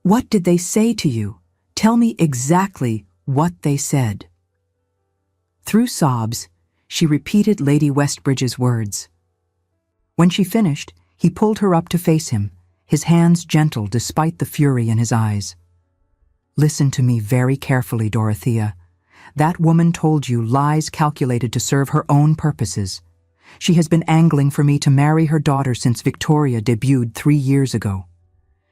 "What did they say to you? Tell me exactly what they said." Through sobs, she repeated Lady Westbridge's words. When she finished, he pulled her up to face him, his hands gentle despite the fury in his eyes. "Listen to me very carefully, Dorothea. That woman told you lies calculated to serve her own purposes. She has been angling for me to marry her daughter since Victoria debuted 3 years ago.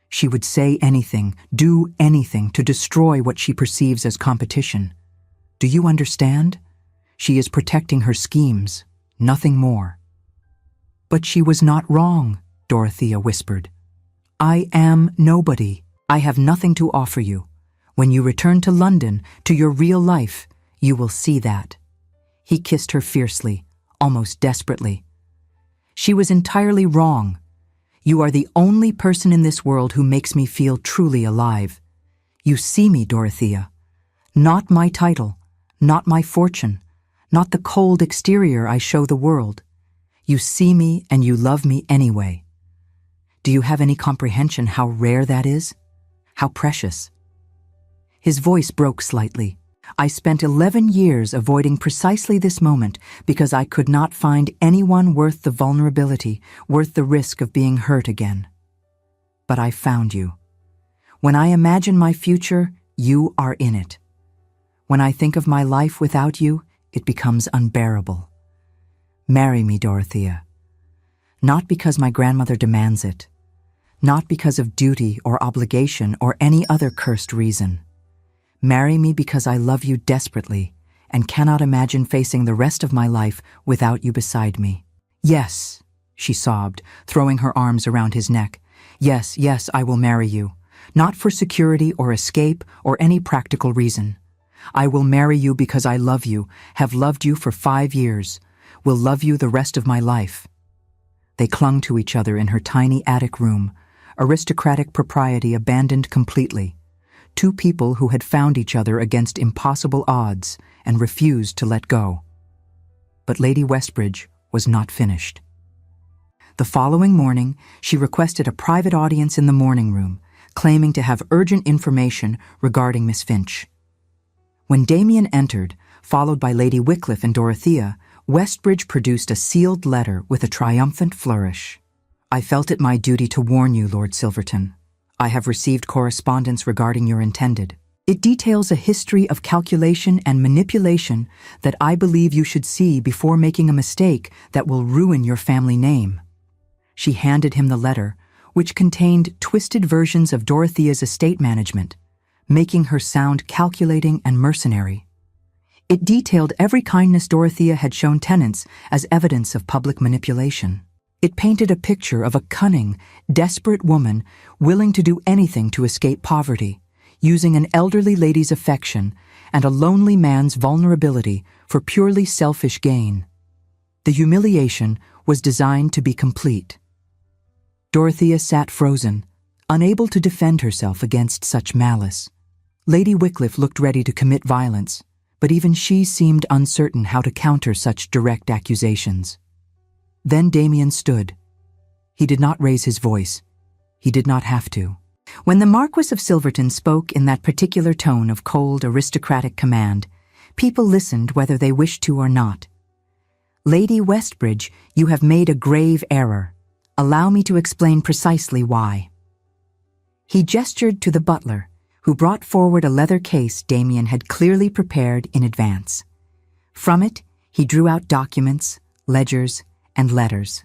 She would say anything, do anything to destroy what she perceives as competition. Do you understand? She is protecting her schemes, nothing more." "But she was not wrong," Dorothea whispered. "I am nobody. I have nothing to offer you. When you return to London, to your real life, you will see that." He kissed her fiercely, almost desperately. "She was entirely wrong. You are the only person in this world who makes me feel truly alive. You see me, Dorothea. Not my title, not my fortune, not the cold exterior I show the world. You see me and you love me anyway. Do you have any comprehension how rare that is? How precious?" His voice broke slightly. "I spent 11 years avoiding precisely this moment because I could not find anyone worth the vulnerability, worth the risk of being hurt again. But I found you. When I imagine my future, you are in it. When I think of my life without you, it becomes unbearable. Marry me, Dorothea. Not because my grandmother demands it, not because of duty or obligation or any other cursed reason. Marry me because I love you desperately and cannot imagine facing the rest of my life without you beside me." "Yes," she sobbed, throwing her arms around his neck. "Yes, yes, I will marry you. Not for security or escape or any practical reason. I will marry you because I love you, have loved you for 5 years, will love you the rest of my life." They clung to each other in her tiny attic room, aristocratic propriety abandoned completely. Two people who had found each other against impossible odds and refused to let go. But Lady Westbridge was not finished. The following morning, she requested a private audience in the morning room, claiming to have urgent information regarding Miss Finch. When Damien entered, followed by Lady Wycliffe and Dorothea, Westbridge produced a sealed letter with a triumphant flourish. "I felt it my duty to warn you, Lord Silverton. I have received correspondence regarding your intended. It details a history of calculation and manipulation that I believe you should see before making a mistake that will ruin your family name." She handed him the letter, which contained twisted versions of Dorothea's estate management, making her sound calculating and mercenary. It detailed every kindness Dorothea had shown tenants as evidence of public manipulation. It painted a picture of a cunning, desperate woman willing to do anything to escape poverty, using an elderly lady's affection and a lonely man's vulnerability for purely selfish gain. The humiliation was designed to be complete. Dorothea sat frozen, unable to defend herself against such malice. Lady Wycliffe looked ready to commit violence, but even she seemed uncertain how to counter such direct accusations. Then Damien stood. He did not raise his voice. He did not have to. When the Marquess of Silverton spoke in that particular tone of cold, aristocratic command, people listened whether they wished to or not. "Lady Westbridge, you have made a grave error. Allow me to explain precisely why." He gestured to the butler, who brought forward a leather case Damien had clearly prepared in advance. From it, he drew out documents, ledgers, and letters.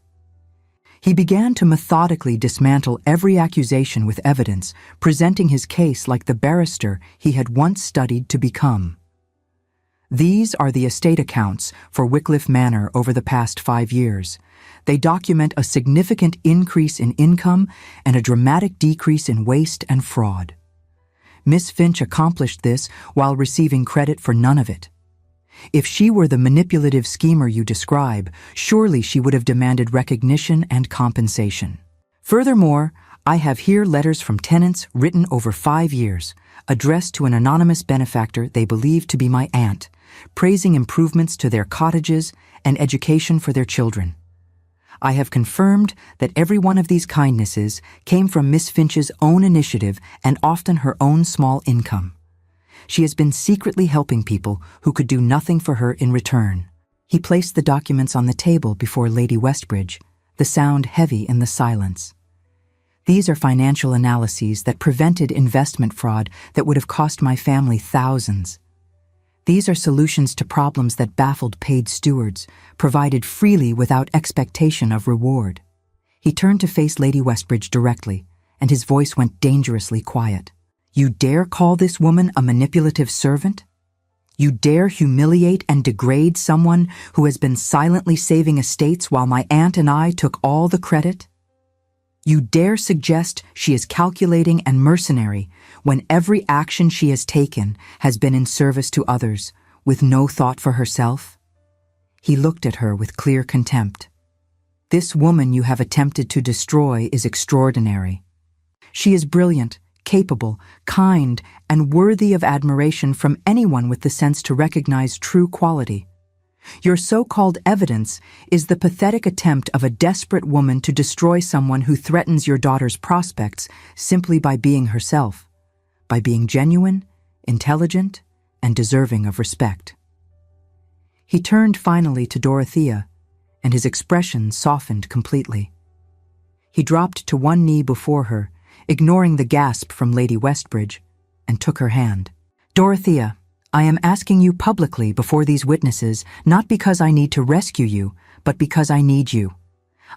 He began to methodically dismantle every accusation with evidence, presenting his case like the barrister he had once studied to become. These are the estate accounts for Wycliffe Manor over the past 5 years. They document a significant increase in income and a dramatic decrease in waste and fraud. Miss Finch accomplished this while receiving credit for none of it. If she were the manipulative schemer you describe, surely she would have demanded recognition and compensation. Furthermore, I have here letters from tenants written over 5 years, addressed to an anonymous benefactor they believe to be my aunt, praising improvements to their cottages and education for their children. I have confirmed that every one of these kindnesses came from Miss Finch's own initiative and often her own small income. She has been secretly helping people who could do nothing for her in return. He placed the documents on the table before Lady Westbridge, the sound heavy in the silence. These are financial analyses that prevented investment fraud that would have cost my family thousands. These are solutions to problems that baffled paid stewards, provided freely without expectation of reward. He turned to face Lady Westbridge directly, and his voice went dangerously quiet. "You dare call this woman a manipulative servant? You dare humiliate and degrade someone who has been silently saving estates while my aunt and I took all the credit? You dare suggest she is calculating and mercenary when every action she has taken has been in service to others, with no thought for herself?" He looked at her with clear contempt. "This woman you have attempted to destroy is extraordinary. She is brilliant, capable, kind, and worthy of admiration from anyone with the sense to recognize true quality. Your so-called evidence is the pathetic attempt of a desperate woman to destroy someone who threatens your daughter's prospects simply by being herself, by being genuine, intelligent, and deserving of respect." He turned finally to Dorothea, and his expression softened completely. He dropped to one knee before her, ignoring the gasp from Lady Westbridge, and took her hand. "Dorothea, I am asking you publicly before these witnesses, not because I need to rescue you, but because I need you.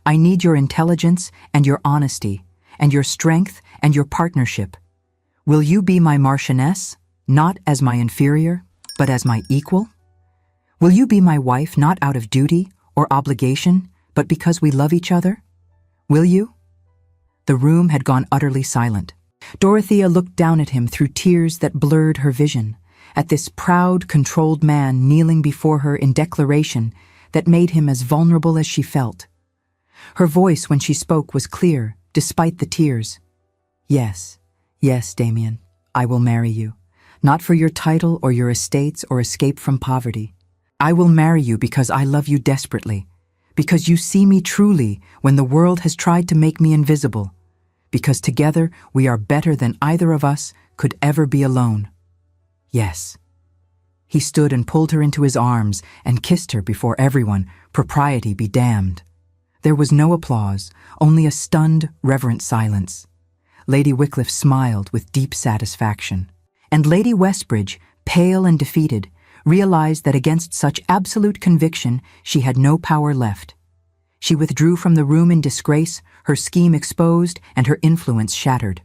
I need your intelligence and your honesty, and your strength and your partnership. Will you be my Marchioness, not as my inferior, but as my equal? Will you be my wife not out of duty or obligation, but because we love each other? Will you?" The room had gone utterly silent. Dorothea looked down at him through tears that blurred her vision, at this proud, controlled man kneeling before her in declaration that made him as vulnerable as she felt. Her voice when she spoke was clear, despite the tears. Yes, yes, Damien, I will marry you. Not for your title or your estates or escape from poverty. I will marry you because I love you desperately, because you see me truly when the world has tried to make me invisible, because together we are better than either of us could ever be alone. Yes. He stood and pulled her into his arms and kissed her before everyone, propriety be damned. There was no applause, only a stunned, reverent silence. Lady Wycliffe smiled with deep satisfaction. And Lady Westbridge, pale and defeated, realized that against such absolute conviction she had no power left. She withdrew from the room in disgrace, her scheme exposed and her influence shattered.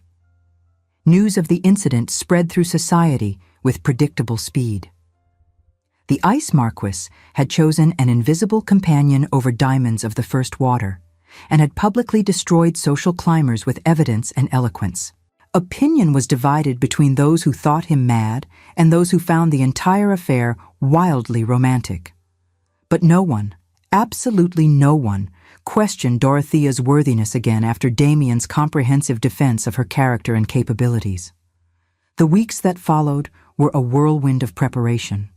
News of the incident spread through society with predictable speed. The Ice Marquess had chosen an invisible companion over diamonds of the first water, and had publicly destroyed social climbers with evidence and eloquence. Opinion was divided between those who thought him mad and those who found the entire affair wildly romantic. But no one, absolutely no one, questioned Dorothea's worthiness again after Damien's comprehensive defense of her character and capabilities. The weeks that followed were a whirlwind of preparation.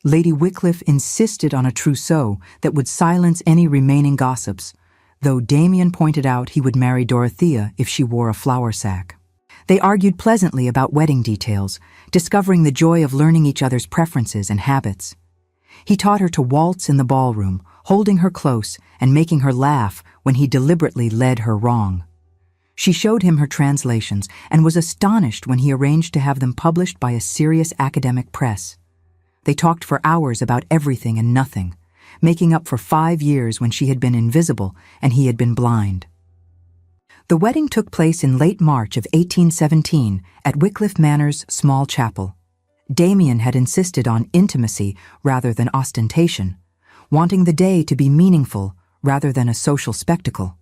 Lady Wycliffe insisted on a trousseau that would silence any remaining gossips, though Damien pointed out he would marry Dorothea if she wore a flour sack. They argued pleasantly about wedding details, discovering the joy of learning each other's preferences and habits. He taught her to waltz in the ballroom, holding her close and making her laugh when he deliberately led her wrong. She showed him her translations and was astonished when he arranged to have them published by a serious academic press. They talked for hours about everything and nothing, making up for 5 years when she had been invisible and he had been blind. The wedding took place in late March of 1817 at Wycliffe Manor's small chapel. Damien had insisted on intimacy rather than ostentation, wanting the day to be meaningful rather than a social spectacle.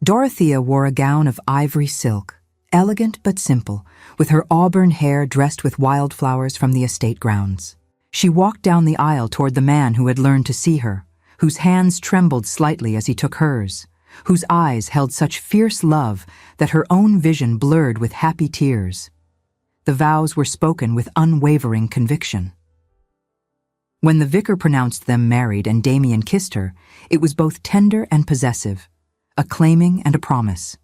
Dorothea wore a gown of ivory silk, elegant but simple, with her auburn hair dressed with wildflowers from the estate grounds. She walked down the aisle toward the man who had learned to see her, whose hands trembled slightly as he took hers, whose eyes held such fierce love that her own vision blurred with happy tears. The vows were spoken with unwavering conviction. When the vicar pronounced them married and Damien kissed her, it was both tender and possessive, a claiming and a promise.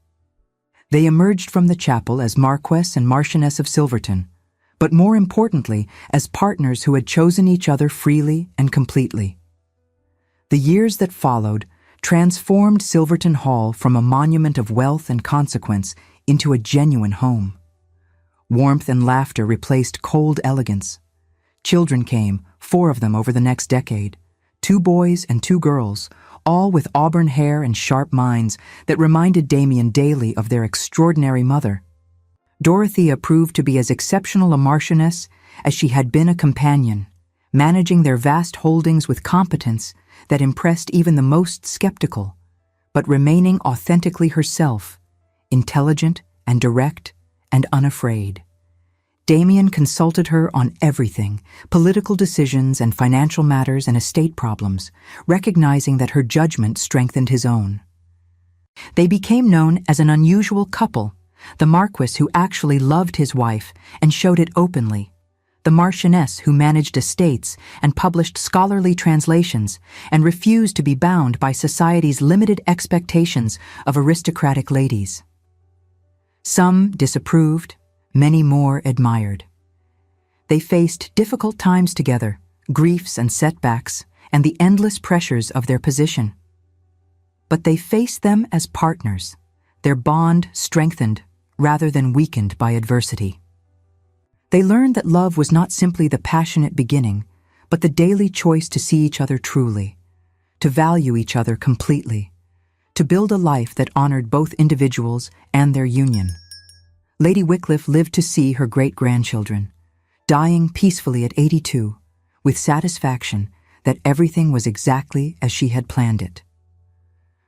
They emerged from the chapel as Marquess and Marchioness of Silverton, but more importantly, as partners who had chosen each other freely and completely. The years that followed transformed Silverton Hall from a monument of wealth and consequence into a genuine home. Warmth and laughter replaced cold elegance. Children came, 4 of them over the next decade, 2 boys and 2 girls, all with auburn hair and sharp minds that reminded Damien daily of their extraordinary mother. Dorothea proved to be as exceptional a marchioness as she had been a companion, managing their vast holdings with competence that impressed even the most skeptical, but remaining authentically herself, intelligent and direct and unafraid. Damien consulted her on everything, political decisions and financial matters and estate problems, recognizing that her judgment strengthened his own. They became known as an unusual couple, the Marquess who actually loved his wife and showed it openly, the Marchioness who managed estates and published scholarly translations and refused to be bound by society's limited expectations of aristocratic ladies. Some disapproved, many more admired. They faced difficult times together, griefs and setbacks, and the endless pressures of their position. But they faced them as partners, their bond strengthened rather than weakened by adversity. They learned that love was not simply the passionate beginning, but the daily choice to see each other truly, to value each other completely, to build a life that honored both individuals and their union. Lady Wycliffe lived to see her great-grandchildren, dying peacefully at 82, with satisfaction that everything was exactly as she had planned it.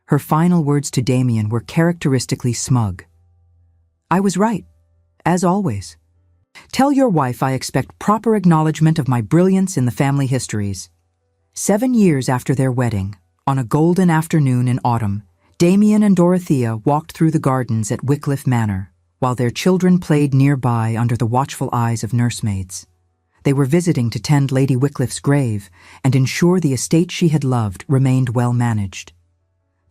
Her final words to Damien were characteristically smug. "I was right, as always. Tell your wife I expect proper acknowledgement of my brilliance in the family histories." 7 years after their wedding, On a golden afternoon in autumn, Damien and Dorothea walked through the gardens at Wycliffe Manor, while their children played nearby under the watchful eyes of nursemaids. They were visiting to tend Lady Wycliffe's grave and ensure the estate she had loved remained well managed.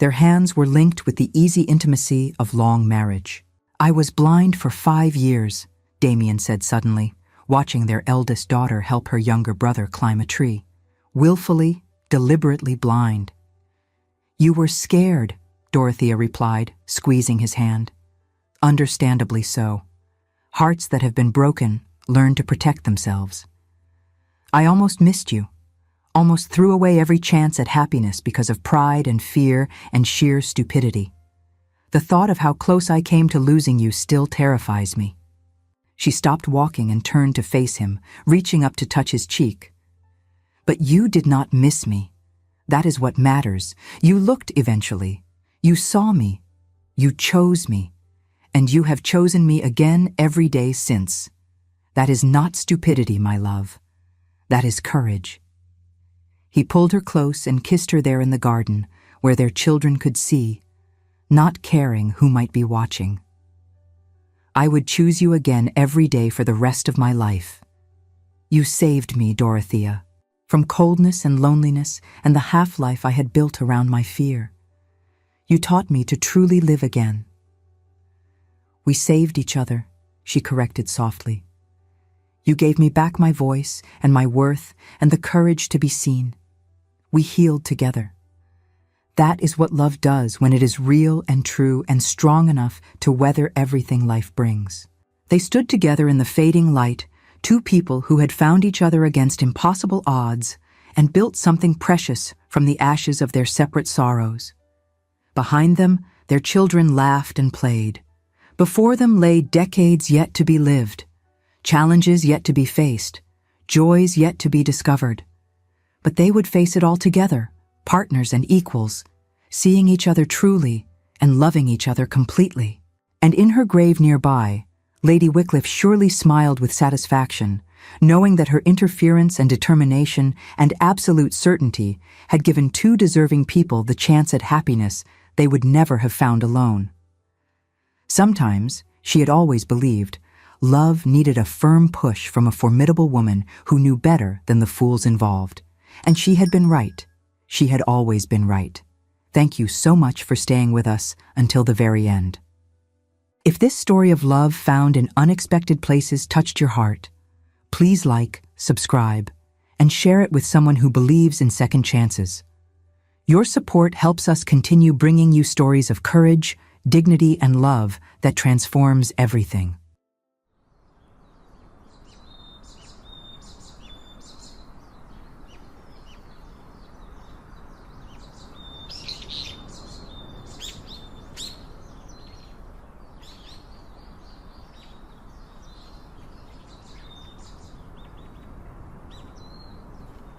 Their hands were linked with the easy intimacy of long marriage. "I was blind for 5 years," Damien said suddenly, watching their eldest daughter help her younger brother climb a tree. "Willfully, deliberately blind." "You were scared," Dorothea replied, squeezing his hand. "Understandably so. Hearts that have been broken learn to protect themselves. I almost missed you, almost threw away every chance at happiness because of pride and fear and sheer stupidity. The thought of how close I came to losing you still terrifies me." She stopped walking and turned to face him, reaching up to touch his cheek. "But you did not miss me. That is what matters. You looked eventually. You saw me. You chose me. And you have chosen me again every day since. That is not stupidity, my love. That is courage." He pulled her close and kissed her there in the garden, where their children could see, not caring who might be watching. "I would choose you again every day for the rest of my life. You saved me, Dorothea, from coldness and loneliness and the half-life I had built around my fear. You taught me to truly live again." "We saved each other," she corrected softly. "You gave me back my voice and my worth and the courage to be seen. We healed together. That is what love does when it is real and true and strong enough to weather everything life brings." They stood together in the fading light, two people who had found each other against impossible odds and built something precious from the ashes of their separate sorrows. Behind them, their children laughed and played. Before them lay decades yet to be lived, challenges yet to be faced, joys yet to be discovered. But they would face it all together, partners and equals, seeing each other truly and loving each other completely. And in her grave nearby, Lady Wycliffe surely smiled with satisfaction, knowing that her interference and determination and absolute certainty had given two deserving people the chance at happiness they would never have found alone. Sometimes, she had always believed, love needed a firm push from a formidable woman who knew better than the fools involved. And she had been right. She had always been right. Thank you so much for staying with us until the very end. If this story of love found in unexpected places touched your heart, please like, subscribe, and share it with someone who believes in second chances. Your support helps us continue bringing you stories of courage, dignity, and love that transforms everything.